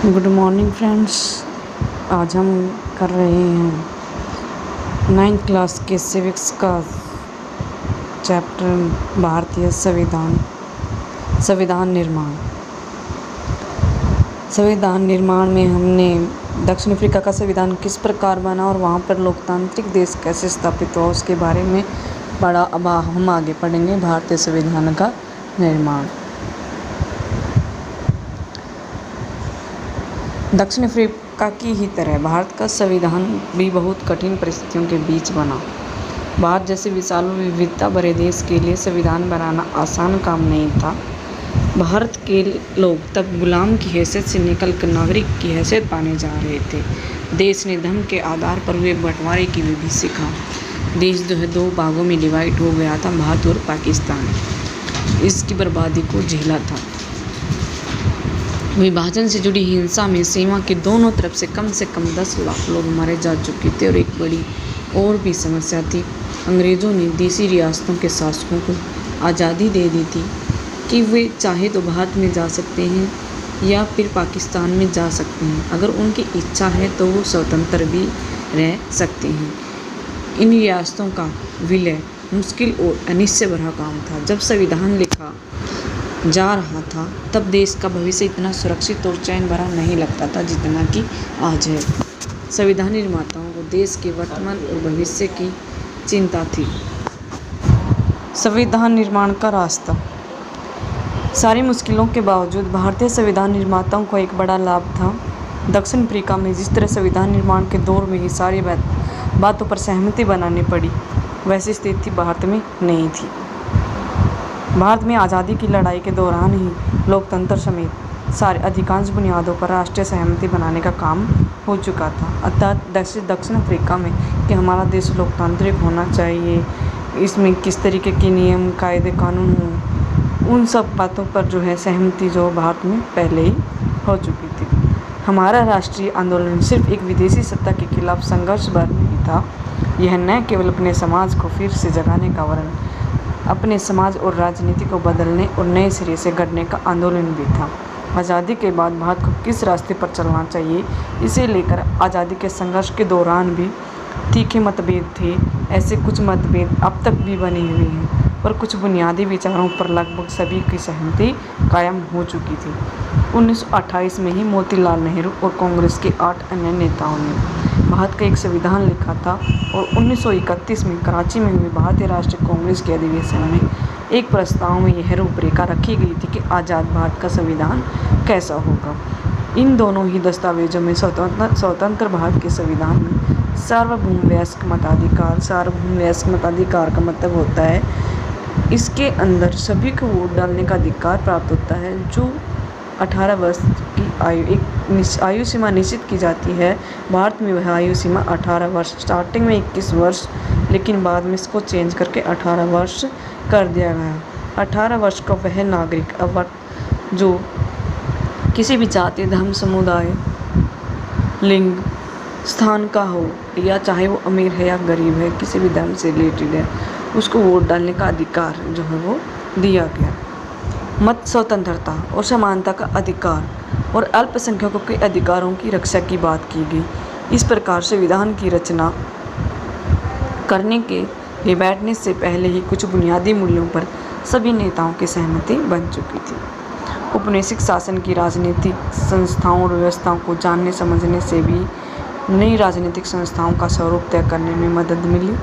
Good morning friends. आज हम कर रहे हैं 9th क्लास के सिविक्स का चैप्टर भारतीय संविधान निर्माण में हमने दक्षिण अफ्रीका का संविधान किस प्रकार बना और वहाँ पर लोकतांत्रिक देश कैसे स्थापित हुआ उसके बारे में पढ़ा। अब हम आगे पढ़ेंगे भारतीय संविधान का निर्माण। दक्षिण अफ्रीका की ही तरह भारत का संविधान भी बहुत कठिन परिस्थितियों के बीच बना। भारत जैसे विशाल विविधता भरे देश के लिए संविधान बनाना आसान काम नहीं था। भारत के लोग तब गुलाम की हैसियत से निकलकर नागरिक की हैसियत पाने जा रहे थे। देश ने धर्म के आधार पर हुए बंटवारे की विधि सीखा। देश जो है 2 भागों में डिवाइड हो गया था, भारत और पाकिस्तान। इसकी बर्बादी को झेला था। विभाजन से जुड़ी हिंसा में सीमा के दोनों तरफ से कम 10 लाख लोग मारे जा चुके थे। और एक बड़ी और भी समस्या थी, अंग्रेज़ों ने देसी रियासतों के शासकों को आज़ादी दे दी थी कि वे चाहे तो भारत में जा सकते हैं या फिर पाकिस्तान में जा सकते हैं। अगर उनकी इच्छा है तो वो स्वतंत्र भी रह सकते हैं। इन रियासतों का विलय मुश्किल और अनिश्चय भरा काम था। जब संविधान लिखा जा रहा था तब देश का भविष्य इतना सुरक्षित और चैन भरा नहीं लगता था जितना कि आज है। संविधान निर्माताओं को देश के वर्तमान और भविष्य की चिंता थी। संविधान निर्माण का रास्ता। सारी मुश्किलों के बावजूद भारतीय संविधान निर्माताओं को एक बड़ा लाभ था। दक्षिण अफ्रीका में जिस तरह संविधान निर्माण के दौर में ही सारी बातों पर सहमति बनानी पड़ी, वैसी स्थिति भारत में नहीं थी। भारत में आज़ादी की लड़ाई के दौरान ही लोकतंत्र समेत सारे अधिकांश बुनियादों पर राष्ट्रीय सहमति बनाने का काम हो चुका था। अर्थात दक्षिण अफ्रीका में कि हमारा देश लोकतांत्रिक होना चाहिए, इसमें किस तरीके के नियम कायदे कानून हों, उन सब बातों पर जो है सहमति जो भारत में पहले ही हो चुकी थी। हमारा राष्ट्रीय आंदोलन सिर्फ एक विदेशी सत्ता के खिलाफ संघर्ष भर नहीं था, यह न केवल अपने समाज को फिर से जगाने का वरन अपने समाज और राजनीति को बदलने और नए सिरे से गढ़ने का आंदोलन भी था। आज़ादी के बाद भारत को किस रास्ते पर चलना चाहिए, इसे लेकर आज़ादी के संघर्ष के दौरान भी तीखे मतभेद थे। ऐसे कुछ मतभेद अब तक भी बने हुए हैं, पर कुछ बुनियादी विचारों पर लगभग सभी की सहमति कायम हो चुकी थी। 1928 में ही मोतीलाल नेहरू और कांग्रेस के 8 अन्य नेताओं ने भारत का एक संविधान लिखा था और 1931 में कराची में हुए भारतीय राष्ट्रीय कांग्रेस के अधिवेशन में एक प्रस्ताव में यह रूपरेखा रखी गई थी कि आज़ाद भारत का संविधान कैसा होगा। इन दोनों ही दस्तावेजों में स्वतंत्र भारत के संविधान में सार्वभौम वयस्क मताधिकार का मतलब होता है इसके अंदर सभी को वोट डालने का अधिकार प्राप्त होता है। जो 18 वर्ष की आयु सीमा निश्चित की जाती है। भारत में वह आयु सीमा 18 वर्ष, स्टार्टिंग में 21 वर्ष, लेकिन बाद में इसको चेंज करके 18 वर्ष कर दिया गया। 18 वर्ष का वह नागरिक अब जो किसी भी जाति, धर्म, समुदाय, लिंग, स्थान का हो, या चाहे वो अमीर है या गरीब है, किसी भी धर्म से रिलेटेड है, उसको वोट डालने का अधिकार जो है वो दिया गया। मत स्वतंत्रता और समानता का अधिकार और अल्पसंख्यकों के अधिकारों की रक्षा की बात की गई। इस प्रकार संविधान की रचना करने के लिए बैठने से पहले ही कुछ बुनियादी मूल्यों पर सभी नेताओं की सहमति बन चुकी थी। औपनिवेशिक शासन की राजनीतिक संस्थाओं और व्यवस्थाओं को जानने समझने से भी नई राजनीतिक संस्थाओं का स्वरूप तय करने में मदद मिली।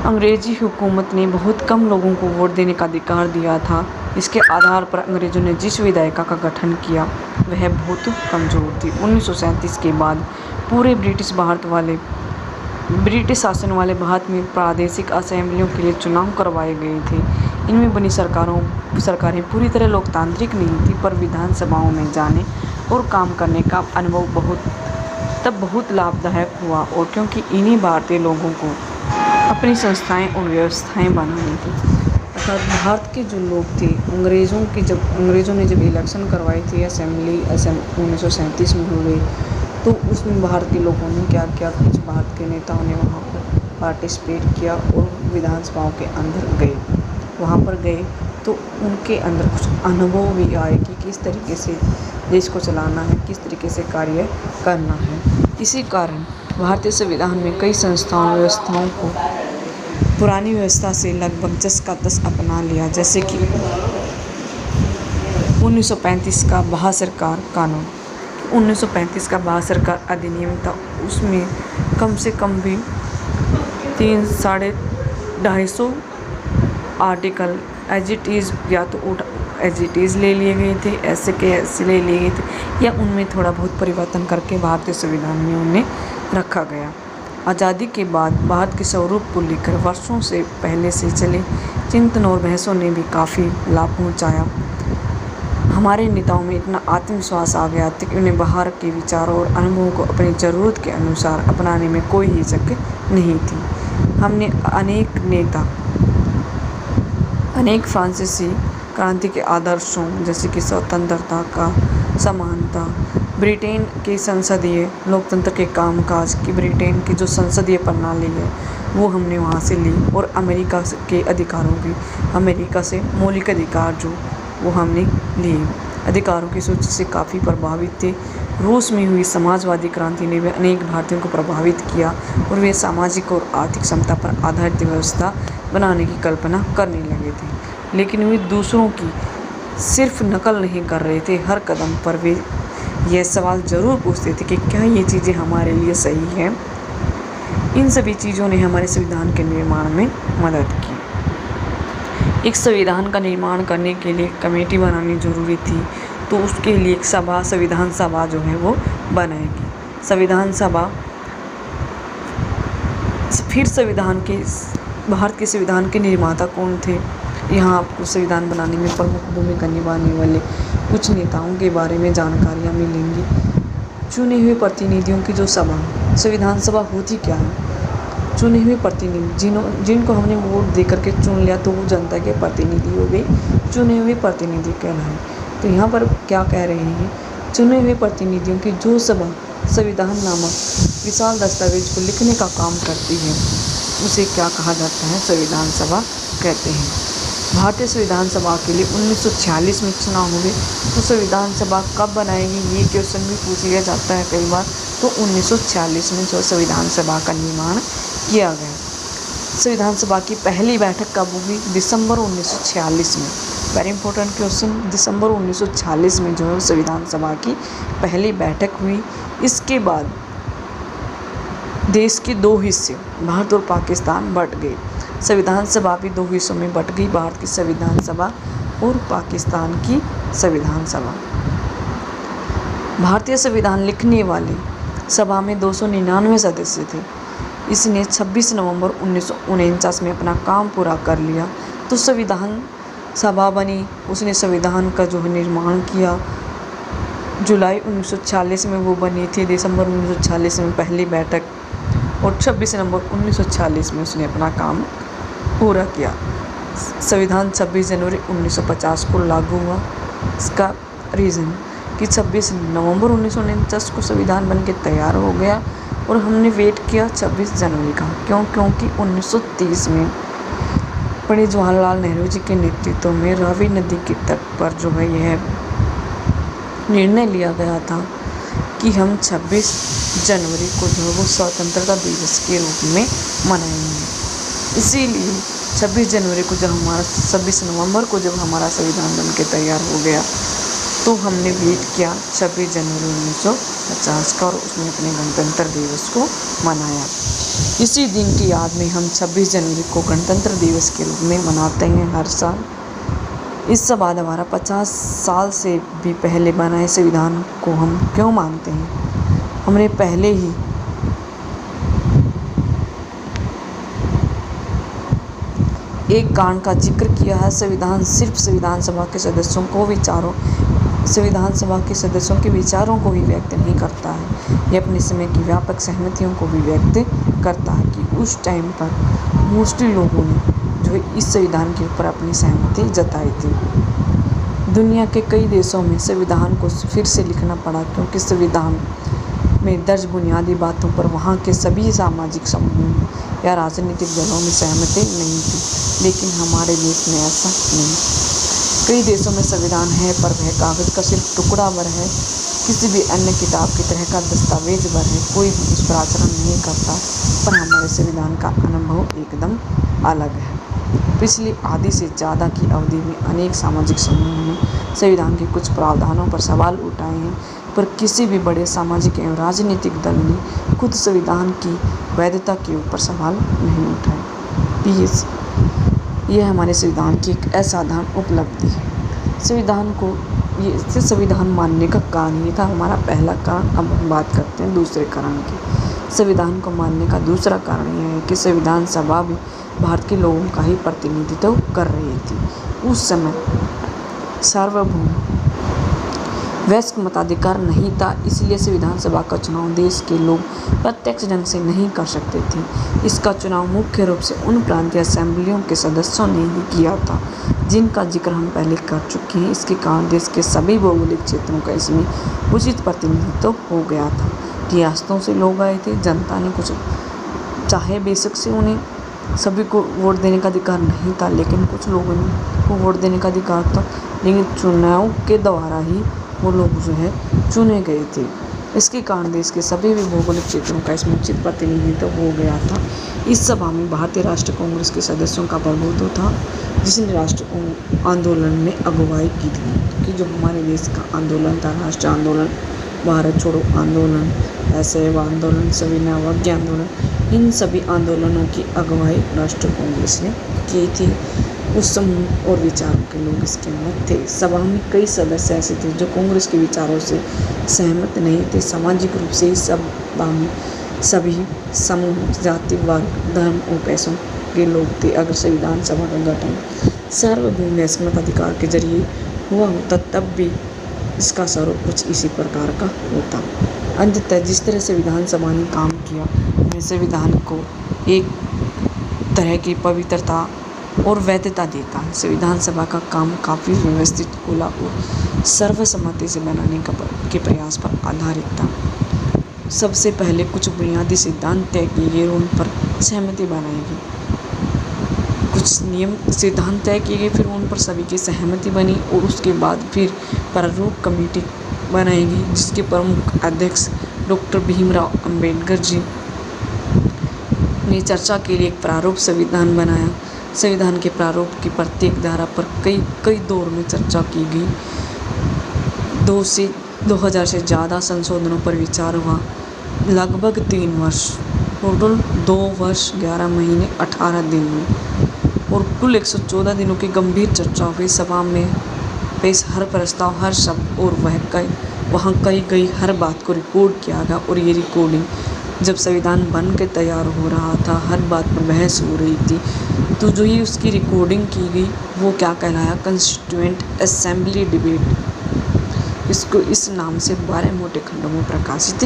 अंग्रेजी हुकूमत ने बहुत कम लोगों को वोट देने का अधिकार दिया था। इसके आधार पर अंग्रेज़ों ने जिस विधायिका का गठन किया वह बहुत कमज़ोर थी। 1937 के बाद पूरे ब्रिटिश शासन वाले भारत में प्रादेशिक असेंबलियों के लिए चुनाव करवाए गए थे। इनमें बनी सरकारें पूरी तरह लोकतांत्रिक नहीं थी, पर विधानसभाओं में जाने और काम करने का अनुभव बहुत लाभदायक हुआ। और क्योंकि इन्हीं भारतीय लोगों को अपनी संस्थाएं और व्यवस्थाएं बनानी थी, अर्थात भारत के जो लोग थे, अंग्रेज़ों ने जब इलेक्शन करवाई थी असेंबली 1937 में हुए, तो उसमें भारतीय लोगों ने क्या किया, कुछ भारत के नेताओं ने वहाँ पर पार्टिसिपेट किया और विधानसभाओं के अंदर वहाँ पर गए तो उनके अंदर कुछ अनुभव भी आए कि किस तरीके से देश को चलाना है, किस तरीके से कार्य करना है। इसी कारण भारतीय संविधान में कई संस्थाओं व्यवस्थाओं को पुरानी व्यवस्था से लगभग 10 का 10 अपना लिया, जैसे कि 1935 का बाह्य सरकार कानून। 1935 का बाह्य सरकार अधिनियम था, उसमें कम से कम भी 300-250 आर्टिकल एज इट इज़ या तो एज इट इज़ ले लिए गए थे, ऐसे के ऐसे ले लिए गए थे, या उनमें थोड़ा बहुत परिवर्तन करके भारतीय संविधान में उन्हें रखा गया। आज़ादी के बाद भारत के स्वरूप को लेकर वर्षों से पहले से चले चिंतन और बहसों ने भी काफ़ी लाभ पहुंचाया। हमारे नेताओं में इतना आत्मविश्वास आ गया था कि उन्हें बाहर के विचारों और अनुभवों को अपनी ज़रूरत के अनुसार अपनाने में कोई हिचक नहीं थी। हमने अनेक फ्रांसीसी क्रांति के आदर्शों जैसे कि स्वतंत्रता का समानता, ब्रिटेन के संसदीय लोकतंत्र के कामकाज की ब्रिटेन की जो संसदीय प्रणाली है वो हमने वहाँ से ली, और अमेरिका के अधिकारों की, अमेरिका से मौलिक अधिकार जो वो हमने लिए। अधिकारों की सूची से काफ़ी प्रभावित थे। रूस में हुई समाजवादी क्रांति ने भी अनेक भारतीयों को प्रभावित किया और वे सामाजिक और आर्थिक समता पर आधारित व्यवस्था बनाने की कल्पना करने लगे थे, लेकिन वे दूसरों की सिर्फ नकल नहीं कर रहे थे। हर कदम पर वे यह सवाल ज़रूर पूछते थे कि क्या ये चीज़ें हमारे लिए सही हैं। इन सभी चीज़ों ने हमारे संविधान के निर्माण में मदद की। एक संविधान का निर्माण करने के लिए कमेटी बनानी ज़रूरी थी, तो उसके लिए एक सभा, संविधान सभा जो है वो बनाएगी। संविधान सभा फिर भारत के संविधान के निर्माता कौन थे, यहाँ आपको संविधान बनाने में प्रमुख भूमिका निभाने वाले कुछ नेताओं के बारे में जानकारियाँ मिलेंगी। चुने हुए प्रतिनिधियों की जो सभा, संविधान सभा होती क्या है? चुने हुए प्रतिनिधि जिनको हमने वोट दे करके चुन लिया तो वो जनता के प्रतिनिधि हो गए, चुने हुए प्रतिनिधि कहलाए। तो यहाँ पर क्या कह रहे हैं, चुने हुए प्रतिनिधियों की जो सभा संविधान नामक विशाल दस्तावेज को लिखने का काम करती है उसे क्या कहा जाता है? संविधान सभा कहते हैं। भारतीय संविधान सभा के लिए 1946 में चुनाव हुए, तो संविधान सभा कब बनाएगी ये क्वेश्चन भी पूछ लिया जाता है कई बार। तो 1946 में जो संविधान सभा का निर्माण किया गया। संविधान सभा की पहली बैठक कब हुई? दिसंबर 1946 में। वेरी इंपॉर्टेंट क्वेश्चन, दिसंबर 1946 में जो है संविधान सभा की पहली बैठक हुई। इसके बाद देश के दो हिस्से, भारत और पाकिस्तान, बंट गए। संविधान सभा भी दो हिस्सों में बंट गई, भारत की संविधान सभा और पाकिस्तान की संविधान सभा। भारतीय संविधान लिखने वाली सभा में 299 सदस्य थे। इसने 26 नवंबर 1949 में अपना काम पूरा कर लिया, तो संविधान सभा बनी। उसने संविधान का जो निर्माण किया, जुलाई 1946 में वो बनी थी, दिसंबर 1946 में पहली बैठक, और 26 नवंबर 1946 में उसने अपना काम पूरा किया। संविधान 26 जनवरी 1950 को लागू हुआ। इसका रीज़न कि 26 नवंबर 1949 को संविधान बनके तैयार हो गया और हमने वेट किया 26 जनवरी का। क्योंकि 1930 में पंडित जवाहरलाल नेहरू जी के नेतृत्व में रावी नदी के तट पर जो है यह निर्णय लिया गया था कि हम 26 जनवरी को जो है वो स्वतंत्रता दिवस के रूप में मनाएंगे। इसीलिए 26 जनवरी को जब 26 नवंबर को जब हमारा संविधान बन के तैयार हो गया, तो हमने वेट किया 26 जनवरी 1950 का और उसमें अपने गणतंत्र दिवस को मनाया। इसी दिन की याद में हम 26 जनवरी को गणतंत्र दिवस के रूप में मनाते हैं हर साल। इसके बाद हमारा 50 साल से भी पहले बनाए संविधान को हम क्यों मानते हैं? हमने पहले ही एक कांड का जिक्र किया है। संविधान सिर्फ संविधान सभा के सदस्यों के विचारों को ही व्यक्त नहीं करता है, ये अपने समय की व्यापक सहमतियों को भी व्यक्त करता है कि उस टाइम पर मोस्टली लोगों ने जो है इस संविधान के ऊपर अपनी सहमति जताई थी। दुनिया के कई देशों में संविधान को फिर से लिखना पड़ा, क्योंकि संविधान में दर्ज बुनियादी बातों पर वहाँ के सभी सामाजिक समूहों या राजनीतिक दलों में सहमति नहीं थी, लेकिन हमारे देश में ऐसा नहीं। कई देशों में संविधान है पर वह कागज़ का सिर्फ टुकड़ा भर है, किसी भी अन्य किताब की तरह का दस्तावेज भर है। कोई भी उस पर आचरण नहीं करता, पर हमारे संविधान का अनुभव एकदम अलग है। पिछली आधी से ज़्यादा की अवधि में अनेक सामाजिक समूहों ने संविधान के कुछ प्रावधानों पर सवाल उठाए हैं, पर किसी भी बड़े सामाजिक एवं राजनीतिक दल ने खुद संविधान की वैधता के ऊपर सवाल नहीं उठाए। प्लीज़, यह हमारे संविधान की एक असाधारण उपलब्धि है। संविधान मानने का कारण ये था हमारा पहला कारण। अब हम बात करते हैं दूसरे कारण की। संविधान को मानने का दूसरा कारण यह है कि संविधान सभा भी भारत के लोगों का ही प्रतिनिधित्व कर रही थी। उस समय सार्वभौम वयस्क मताधिकार नहीं था, इसलिए संविधान सभा का चुनाव देश के लोग प्रत्यक्ष ढंग से नहीं कर सकते थे। इसका चुनाव मुख्य रूप से उन प्रांतीय असेंबलियों के सदस्यों ने ही किया था, जिनका जिक्र हम पहले कर चुके हैं। इसके कारण देश के सभी भौगोलिक क्षेत्रों का इसमें उचित प्रतिनिधित्व हो गया था। रियासतों से लोग आए थे, जनता ने कुछ चाहे बेशक से उन्हें सभी को वोट देने का अधिकार नहीं था, लेकिन कुछ लोगों को वोट देने का अधिकार था, लेकिन चुनाव के द्वारा ही वो लोग जो है चुने गए थे। इसके कारण देश के सभी भी भौगोलिक क्षेत्रों का इसमें उचित प्रतिनिधित्व हो गया था। इस सभा में भारतीय राष्ट्रीय कांग्रेस के सदस्यों का प्रभुत्व था, जिसने राष्ट्र आंदोलन में अगुवाई की थी। कि जो हमारे देश का आंदोलन था, राष्ट्रीय आंदोलन, भारत छोड़ो आंदोलन, असहयोग आंदोलन, सविनय अवज्ञा आंदोलन, इन सभी आंदोलनों की अगुवाई राष्ट्रीय कांग्रेस ने की थी। उस समूह और विचारों के लोग इसके अंदर थे। सभा में कई सदस्य ऐसे थे जो कांग्रेस के विचारों से सहमत नहीं थे। सामाजिक रूप से इस सभा में सभी समूह, जाति, वर्ग, धर्म और पैसों के लोग थे। अगर संविधान सभा का गठन सार्वभौम वयस्क मताधिकार के जरिए हुआ होता, तब भी इसका स्वरूप कुछ इसी प्रकार का होता। अंततः जिस तरह से विधान सभा ने काम किया, वह संविधान को एक तरह की पवित्रता और वैधता देता है। संविधान सभा का काम काफ़ी व्यवस्थित, खुला और सर्वसम्मति से बनाने के प्रयास पर आधारित था। सबसे पहले कुछ बुनियादी सिद्धांत तय किए गए और उन पर सहमति बनाई गई। कुछ नियम सिद्धांत तय किए गए, फिर उन पर सभी की सहमति बनी और उसके बाद फिर प्रारूप कमेटी बनाई गई, जिसके प्रमुख अध्यक्ष डॉक्टर भीमराव अंबेडकर जी ने चर्चा के लिए एक प्रारूप संविधान बनाया। संविधान के प्रारूप की प्रत्येक धारा पर कई दौर में चर्चा की गई। 2000 से ज़्यादा संशोधनों पर विचार हुआ। लगभग 3 वर्ष, टोटल 2 वर्ष 11 महीने 18 दिन में, और कुल 114 दिनों की गंभीर चर्चा हुई। सभा में पेश हर प्रस्ताव, हर शब्द और वहाँ कही गई हर बात को रिकॉर्ड किया गया। और ये रिकॉर्डिंग जब संविधान बन के तैयार हो रहा था, हर बात पर बहस हो रही थी, तो जो ये उसकी रिकॉर्डिंग की गई वो क्या कहलाया, कॉन्स्टिट्यूएंट असेंबली डिबेट। इसको इस नाम से 12 मोटे खंडों में प्रकाशित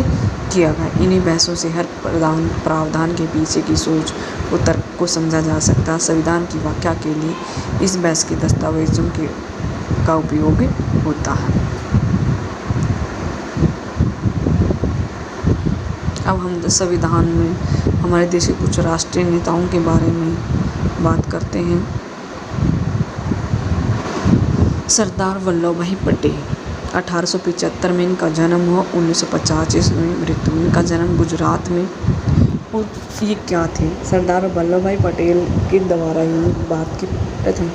किया गया। इन्हीं बहसों से हर प्रावधान के पीछे की सोच और तर्क को समझा जा सकता है। संविधान की व्याख्या के लिए इस बहस के दस्तावेजों का उपयोग होता है। अब हम संविधान में हमारे देश के कुछ राष्ट्रीय नेताओं के बारे में बात करते हैं। सरदार वल्लभ भाई पटेल, 1875 में इनका जन्म हुआ, 1950 में मृत्यु। इनका जन्म गुजरात में। और ये क्या थे, सरदार वल्लभ भाई पटेल के द्वारा ही भारत के प्रथम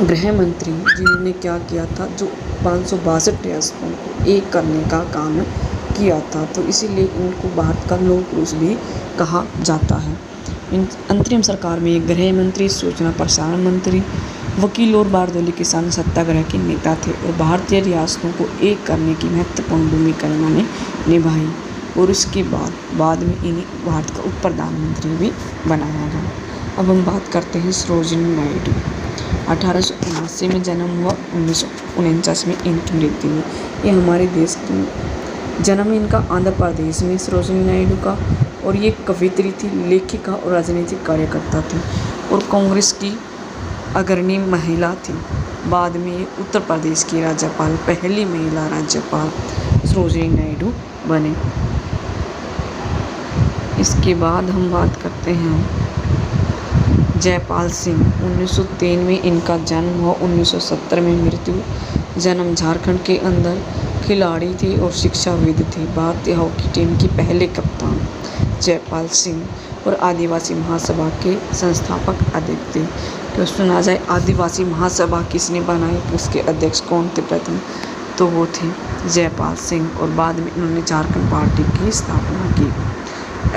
गृह मंत्री, जिन्होंने क्या किया था, जो 562 रियासतों को एक करने का काम किया था, तो इसीलिए इनको भारत का लौह पुरुष भी कहा जाता है। इन अंतरिम सरकार में एक गृह मंत्री, सूचना प्रसारण मंत्री, वकील और बारदोली किसान सत्याग्रह के नेता थे और भारतीय रियासतों को एक करने की महत्वपूर्ण भूमिका इन्होंने निभाई। और इसके बाद में इन्हें भारत का उप प्रधानमंत्री भी बनाया गया। अब हम बात करते हैं सरोजिनी नायडू। 1879 में जन्म हुआ, 1949 में इनकी मृत्यु हुई। ये हमारे देश की जन्म इनका आंध्र प्रदेश में सरोजिनी नायडू का, और ये कवयित्री थी, लेखिका और राजनीतिक कार्यकर्ता थी और कांग्रेस की अग्रणी महिला थी। बाद में ये उत्तर प्रदेश की राज्यपाल, पहली महिला राज्यपाल सरोजिनी नायडू बने। इसके बाद हम बात करते हैं जयपाल सिंह 1903 में इनका जन्म हुआ, 1970 में मृत्यु। जन्म झारखंड के अंदर। खिलाड़ी थे और शिक्षाविद थे। भारतीय हॉकी टीम के पहले कप्तान जयपाल सिंह और आदिवासी महासभा के संस्थापक अध्यक्ष थे। तो सुना जाए आदिवासी महासभा किसने बनाई, तो उसके अध्यक्ष कौन थे प्रथम, तो वो थे जयपाल सिंह। और बाद में इन्होंने झारखंड पार्टी की स्थापना की।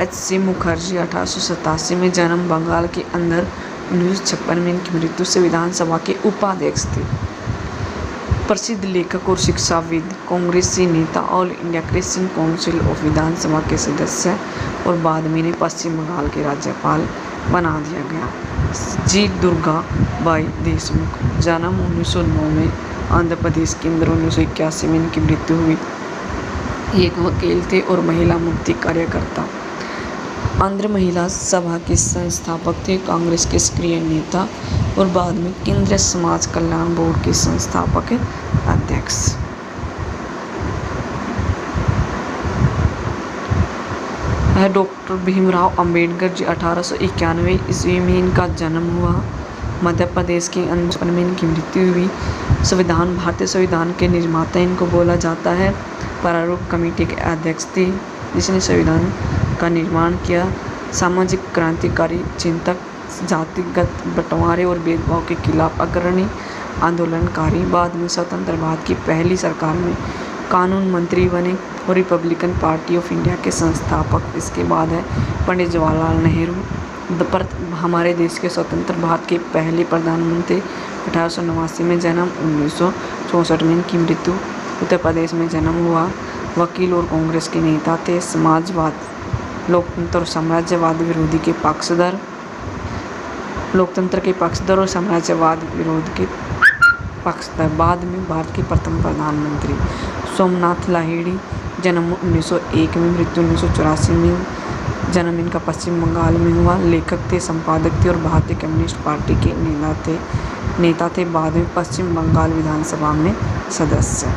एच.सी. मुखर्जी 1887 में जन्म, बंगाल के अंदर। 1956 में इनकी मृत्यु। संविधान सभा के उपाध्यक्ष थे। प्रसिद्ध लेखक और शिक्षाविद, कांग्रेसी नेता, All India Christian Council of विधानसभा के सदस्य और बाद में इन्हें पश्चिम बंगाल के राज्यपाल बना दिया गया। जी दुर्गा बाई देशमुख, जन्म 1909 में आंध्र प्रदेश के अंदर। 1981 में इनकी मृत्यु हुई। एक वकील थे और महिला मुक्ति कार्यकर्ता। आंध्र महिला सभा के संस्थापक थे, कांग्रेस के सक्रिय नेता और बाद में केंद्रीय समाज कल्याण बोर्ड के संस्थापक अध्यक्ष। डॉक्टर भीमराव अंबेडकर जी 1891 ईस्वी में इनका जन्म हुआ। मध्य प्रदेश के अंदर में इनकी मृत्यु हुई। संविधान, भारतीय संविधान के निर्माता इनको बोला जाता है। प्रारूप कमेटी के अध्यक्ष थे जिसने संविधान का निर्माण किया। सामाजिक क्रांतिकारी चिंतक, जातिगत बंटवारे और भेदभाव के खिलाफ अग्रणी आंदोलनकारी। बाद में स्वतंत्र भारत की पहली सरकार में कानून मंत्री बने और रिपब्लिकन पार्टी ऑफ इंडिया के संस्थापक। इसके बाद है पंडित जवाहरलाल नेहरू, हमारे देश के स्वतंत्र भारत के पहले प्रधानमंत्री। 1889 में जन्म, 1964 में इनकी मृत्यु। उत्तर प्रदेश में जन्म हुआ। वकील और कांग्रेस के नेता थे। समाजवाद, लोकतंत्र और साम्राज्यवाद विरोधी के पक्षधर, लोकतंत्र के पक्षधर और साम्राज्यवाद विरोध के पक्षधर। बाद में भारत के प्रथम प्रधानमंत्री। सोमनाथ लाहिड़ी, जन्म 1901 में, मृत्यु 1984 में। जन्म इनका पश्चिम बंगाल में हुआ। लेखक थे, संपादक थे और भारतीय कम्युनिस्ट पार्टी के नेता थे। बाद में पश्चिम बंगाल विधानसभा में सदस्य।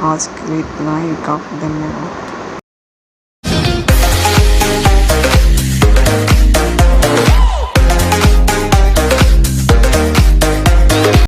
आज के लिए इतना ही, काफ़ी धन्यवाद।